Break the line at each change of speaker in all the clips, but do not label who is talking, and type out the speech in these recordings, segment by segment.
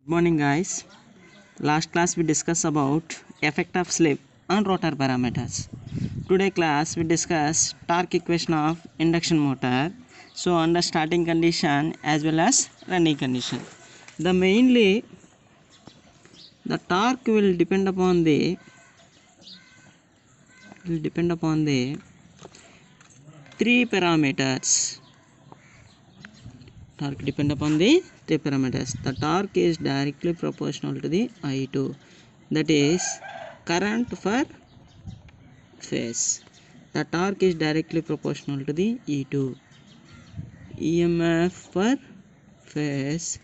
Good morning guys. Last class we discussed about effect of slip on rotor parameters. Today class we discuss torque equation of induction motor. So under starting condition as well as running condition. The torque will depend upon the three parameters. Torque depend upon the three parameters. The torque is directly proportional to the I2, that is current for phase. The torque is directly proportional to the E2. EMF for phase.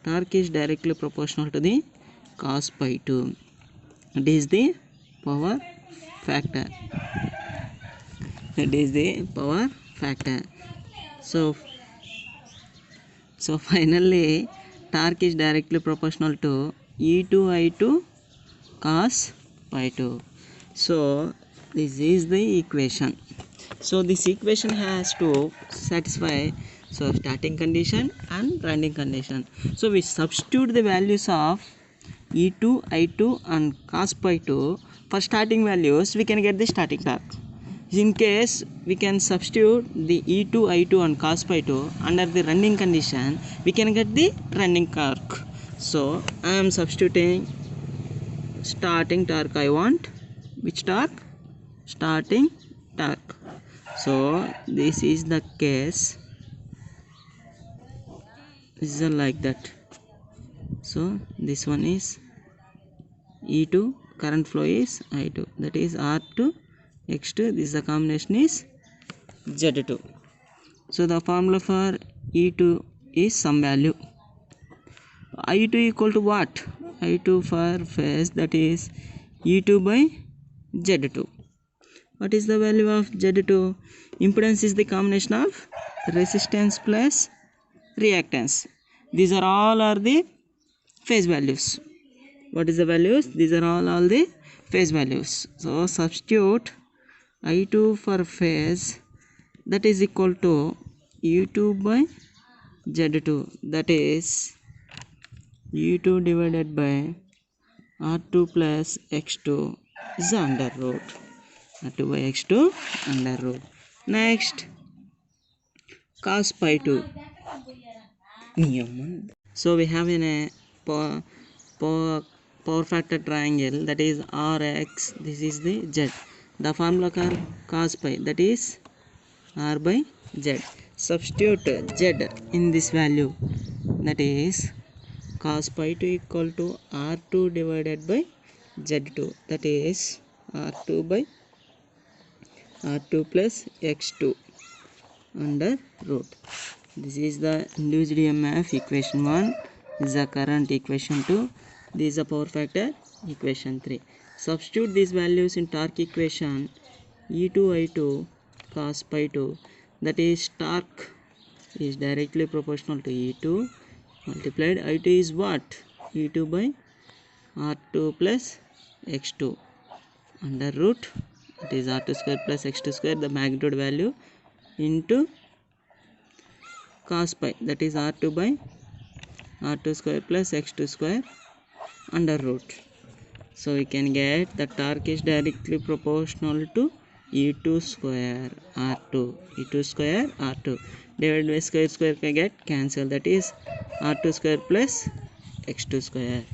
Torque is directly proportional to the cos pi 2. It is the power factor. So finally torque is directly proportional to E2 I2 cos pi 2. So this is the equation. So this equation has to satisfy starting condition and running condition. So we substitute the values of E2 I2 and cos pi 2 for starting values. We can get the static torque. In case we can substitute the E2 I2 and cos pi 2 under the running condition, we can get the running torque. So I am substituting starting torque. I want which torque? Starting torque. So this is the case. This is like that. So this one is E2, current flow is I2, that is R2 X2. This is the combination is Z2. So the formula for E2 is some value. I2 equal to what? I2 for phase, that is E2 by Z2. What is the value of Z2? Impedance is the combination of resistance plus reactance. These are all the phase values. What is the values? These are all the phase values. So substitute I2 for phase, that is equal to E2 by Z2, that is E2 divided by R2 plus X2 is under root. R2 by X2 under root. Next, cos pi 2. So we have in a power factor triangle, that is Rx, this is the Z. The formula for cos pi, that is R by Z. Substitute Z in this value, that is cos pi 2 equal to R2 divided by Z2, that is R2 by R2 plus X2 under root. This is the induced EMF equation 1. This is the current equation 2. This is the power factor equation 3. Substitute these values in torque equation. E2 I2 cos pi 2, that is torque is directly proportional to E2 multiplied I2 is what? E2 by R2 plus X2 under root, it is R2 square plus X2 square, the magnitude value, into cos pi, that is R2 by R2 square plus X2 square under root. So we can get the torque is directly proportional to E2 square R2. E2 square R2 divided by square can get cancel, that is R2 square plus X2 square.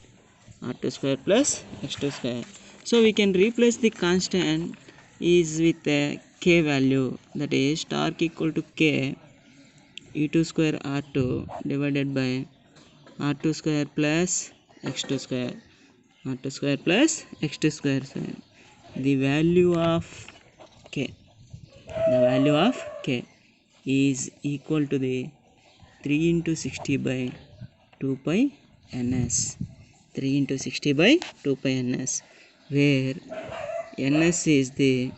R2 square plus X2 square. So we can replace the constant is with a K value, that is torque equal to K E2 square R2 divided by R2 square plus X2 square. R2 square plus X2 square. The value of K is equal to the 3 into 60 by 2 pi ns. 3 into 60 by 2 pi ns, where ns is the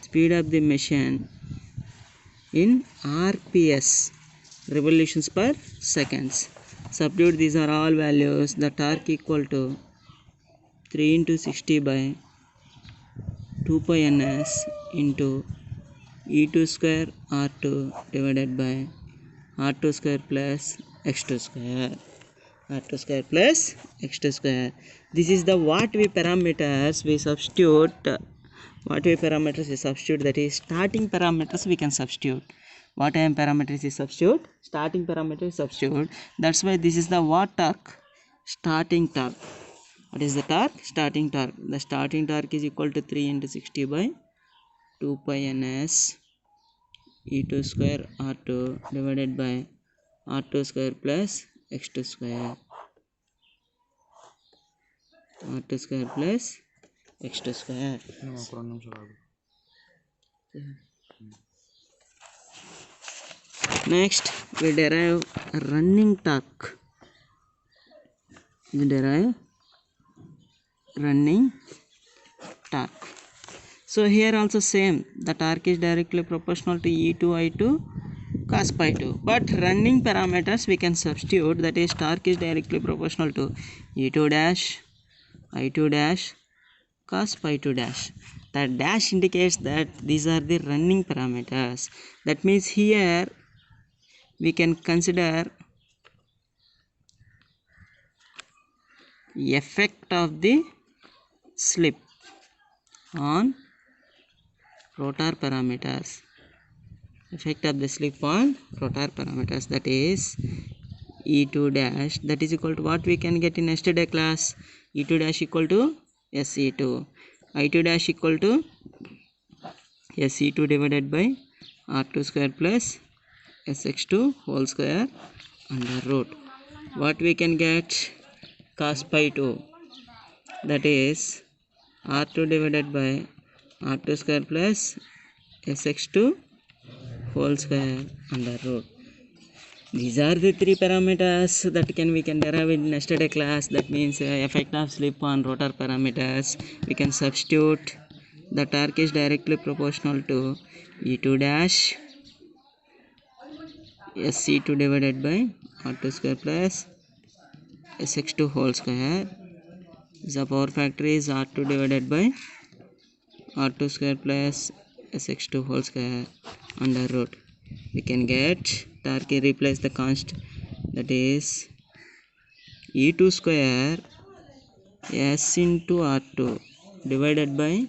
speed of the machine in RPS, revolutions per seconds. Substitute these are all values. The torque equal to 3 into 60 by 2 pi ns into E2 square R2 divided by r2 square plus x2 square, r2 square plus x2 square. This is the what we parameters we substitute. What we parameters we substitute, that is starting parameters we can substitute. What am parameters is substitute, starting parameter is substitute. That's why this is the what torque, starting torque. What is the torque? Starting torque. The starting torque is equal to 3 into 60 by 2 pi ns e2 square r2 divided by r2 square plus x2 square, r2 square plus x2 square. Next we derive running torque. We derive running torque. So here also same, the torque is directly proportional to E2 I2 cos pi 2, but running parameters we can substitute, that is torque is directly proportional to E2 dash I2 dash cos pi 2 dash. The dash indicates that these are the running parameters. That means here we can consider effect of the slip on rotor parameters, effect of the slip on rotor parameters, that is E2 dash, that is equal to what we can get in yesterday class, E2 dash equal to SE2, I2 dash equal to SE2 divided by R2 square plus SX2 whole square under root. What we can get, cos pi 2, that is R2 divided by R2 square plus SX2 whole square under root. These are the three parameters that we can derive in yesterday class. That means effect of slip on rotor parameters. We can substitute. The torque is directly proportional to E2 dash SC2 divided by R2 square plus SX2 whole square. The power factor is R2 divided by R2 square plus SX2 whole square under root. We can get torque, replace the constant, that is E2 square S into R2 divided by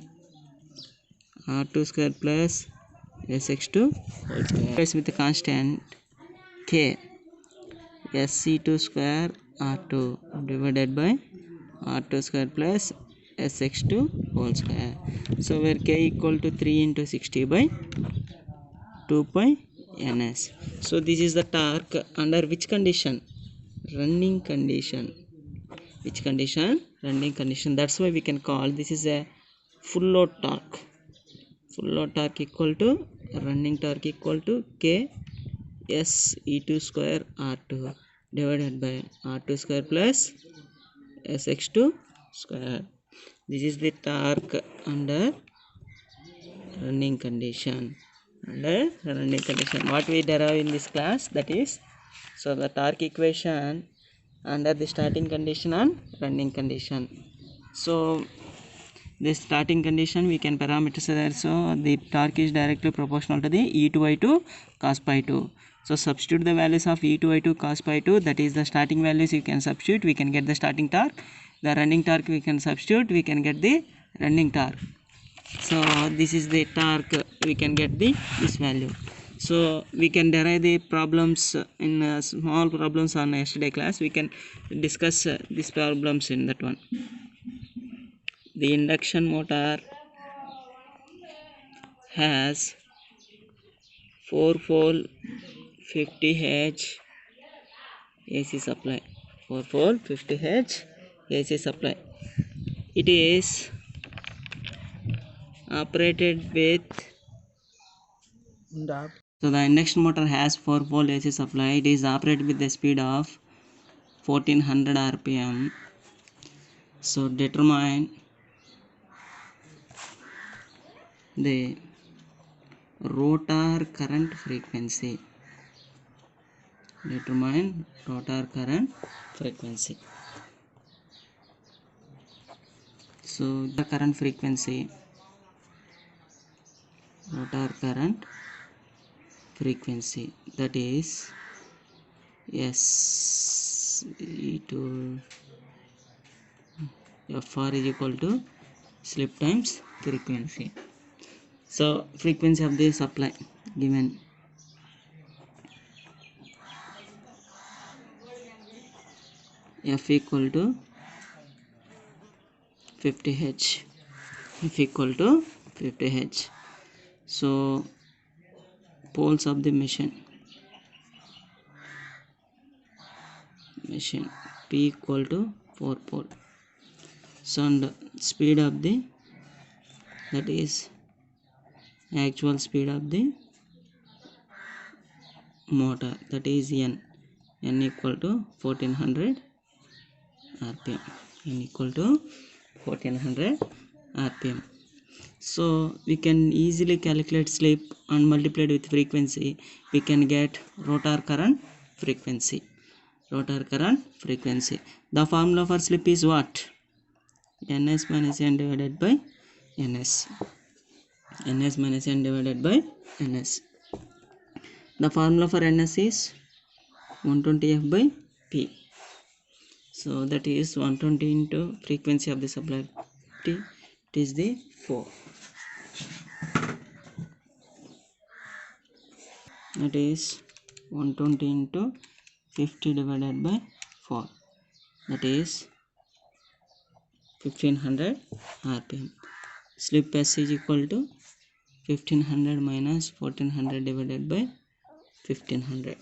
R2 square plus SX2 whole square. Replace with the constant K, SC2 square R2 divided by R2 square plus SX2 whole square. So where K equal to 3 into 60 by 2 pi ns. So this is the torque under which condition? Running condition. Which condition? Running condition. That's why we can call this is a full load torque. Full load torque equal to running torque equal to K S E2 square R2 divided by R2 square plus SX2 square. This is the torque under running condition. Under running condition, what we derive in this class, that is, so the torque equation under the starting condition and running condition. So this starting condition we can parameterize there. So the torque is directly proportional to the E2I2 cos pi 2. So substitute the values of E2I2 cos pi 2, that is the starting values you can substitute, we can get the starting torque. The running torque we can substitute, we can get the running torque. So this is the torque, we can get this value. So we can derive the problems in small problems on yesterday class. We can discuss these problems in that one. The induction motor has 4-pole 50H AC supply. 4-pole 50H AC supply. It is operated with, so the induction motor has 4-pole AC supply. It is operated with the speed of 1400 rpm. So determine the rotor current frequency. Determine rotor current frequency. So the current frequency, rotor current frequency, that is S e to Fr is equal to slip times frequency. So frequency of the supply given F equal to 50 H. F equal to 50 H. So poles of the machine P equal to 4 pole. So and speed of the, that is actual speed of the motor, that is n equal to 1400 rpm. N equal to 1400 rpm. So we can easily calculate slip and multiplied with frequency. We can get rotor current frequency. Rotor current frequency. The formula for slip is what? Ns minus n divided by ns. Ns minus n divided by ns. The formula for ns is 120f by p. So that is 120 into frequency of the supply T. It is the 4. That is 120 into 50 divided by 4. That is 1500 rpm. Slip S is equal to 1500 minus 1400 divided by 1500.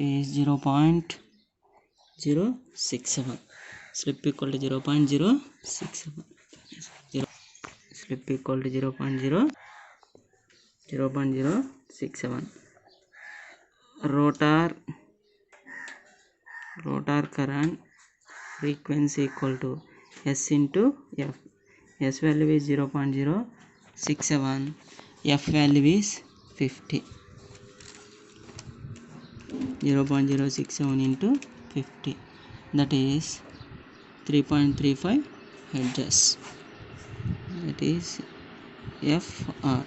It is 0.067. Slip equal to 0.067. Slip equal to 0.067. Rotor current frequency equal to S into F. S value is 0.067. F value is 50. 0.067 into 50, that is 3.35 hertz. That is FR.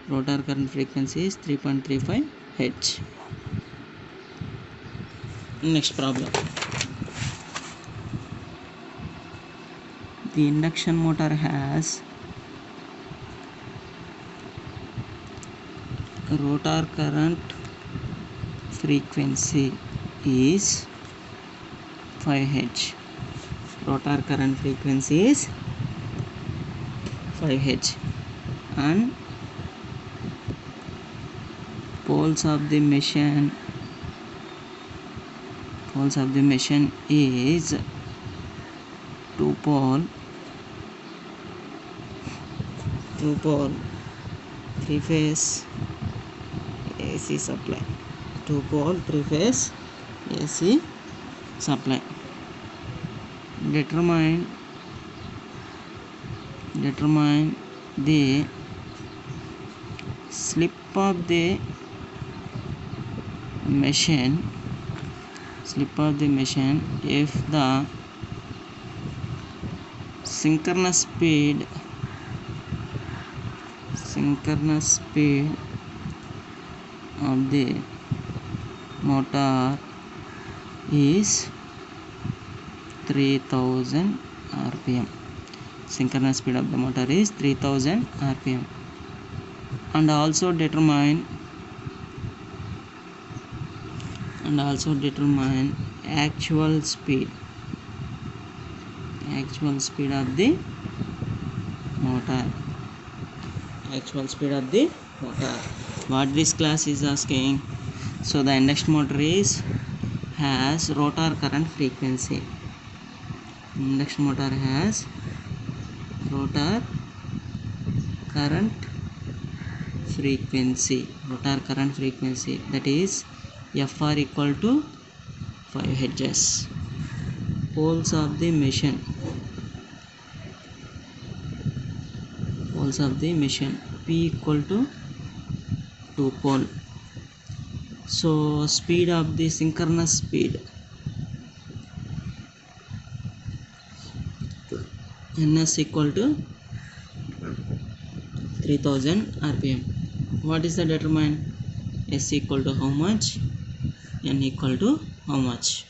Rotor current frequency is 3.35 hertz. Next problem. The induction motor has rotor current frequency is 5 Hz. Rotor current frequency is 5 Hz, and poles of the machine is 2 pole 3 phase AC supply. 2 pole 3 phase AC supply. Determine the slip of the machine if the synchronous speed of the motor is 3000 rpm. Synchronous speed of the motor is 3000 rpm. And also determine actual speed of the motor. What this class is asking. So the induction motor has rotor current frequency. Induction motor has rotor current frequency, that is Fr equal to 5 Hz. Poles of the machine P equal to 2 pole. So speed of the synchronous speed Ns equal to 3000 rpm. What is the determinant? S equal to how much, n equal to how much.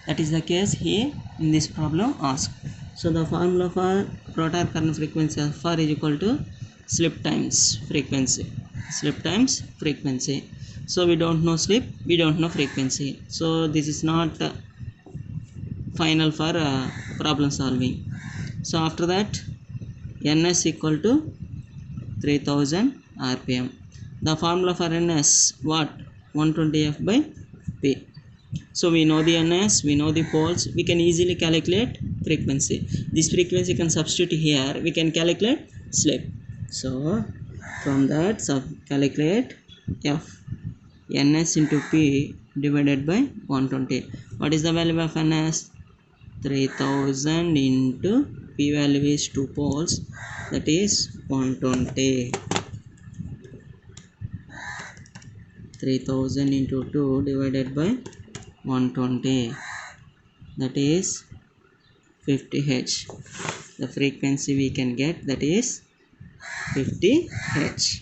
That is the case here in this problem asked. So the formula for rotor current frequency Fr is equal to slip times frequency. Slip times frequency. So we don't know slip, we don't know frequency. So this is not final for problem solving. So after that, ns equal to 3000 rpm. The formula for ns what? 120f by p. So we know the ns, we know the poles, we can easily calculate frequency. This frequency can substitute here, we can calculate slip. So from that calculate f ns into p divided by 120. What is the value of ns? 3000 into p value is 2 poles, that is 120. 3000 into 2 divided by 120, that is 50 Hz. The frequency we can get, that is 50 Hz.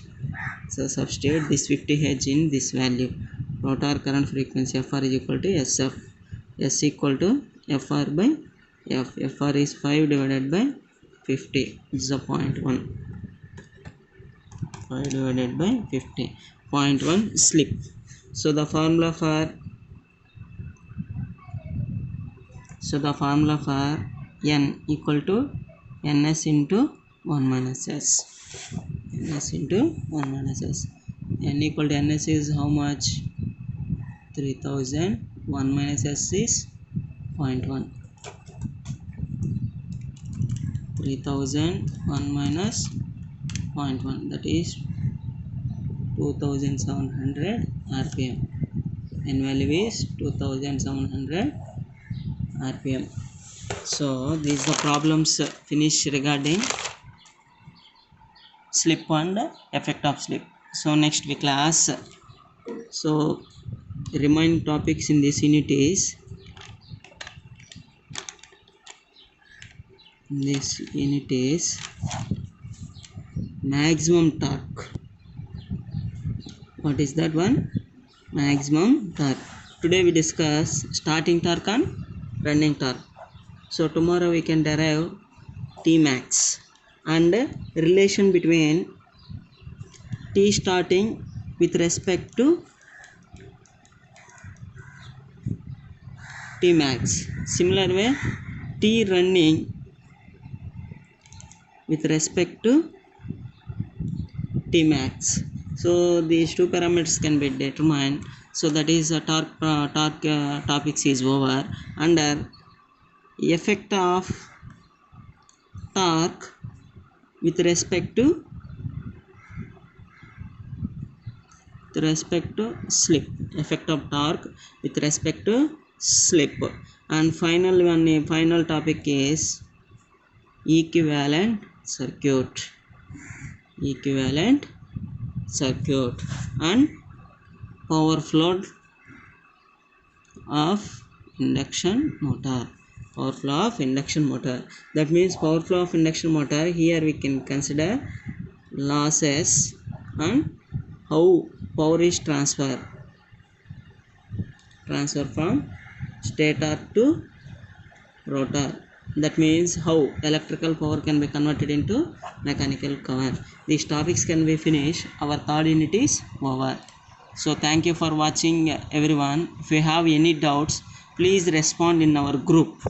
So substitute this 50 Hz in this value. Rotor current frequency Fr is equal to SF. S equal to Fr by F. Fr is 5 divided by 50. This is a 0.1. 5 divided by 50. 0.1 slip. So the formula for n equal to ns into 1 minus s. Ns into 1 minus s. N equal to ns is how much? 3000. 1 minus s is 0.1. 3000 1 minus 0.1, that is 2700 rpm. N value is 2700 rpm. So these are the problems finished regarding slip and effect of slip. So next we class. So remaining topics in this unit is maximum torque. What is that one? Maximum torque. Today we discuss starting torque and running torque. So tomorrow we can derive Tmax and relation between T starting with respect to Tmax. Similar way, T running with respect to Tmax. So these two parameters can be determined. So that is a torque topics is over. Under effect of torque with respect to slip. Effect of torque with respect to slip. And final topic is equivalent circuit and power flow of induction motor. That means power flow of induction motor. Here we can consider losses and how power is transferred from stator to rotor. That means how electrical power can be converted into mechanical power. These topics can be finished. Our third unit is over. So thank you for watching everyone. If you have any doubts, please respond in our group.